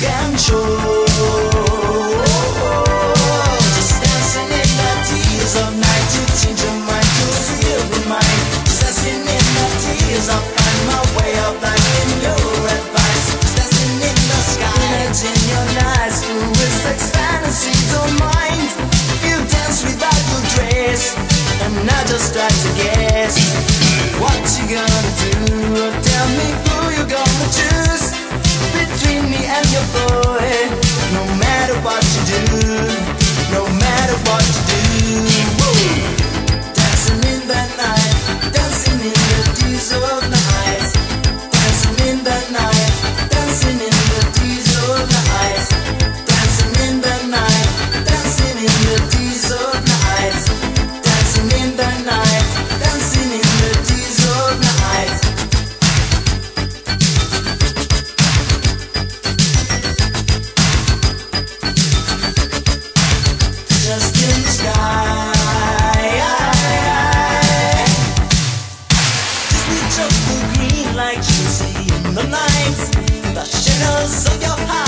can show. Just dancing in the tears of night to change your mind, to heal the mind. Just dancing in the tears, I'll find my way of life in your advice. Just dancing in the sky, imagine your nights through with sex fantasy, don't mind. You dance without your dress, and I just try to guess what you gonna do. Tell me who you gonna choose between me and your boy. No matter what you do, no matter what you do. Woo! Dancing in the night, dancing in the diesel of night. Dancing in the night, dancing in the diesel of night. Dancing in the night, dancing in the diesel of night. Dancing in the night, dancing in the diesel of night. Just in the sky, just with just the green light you see in the night. The shadows of your heart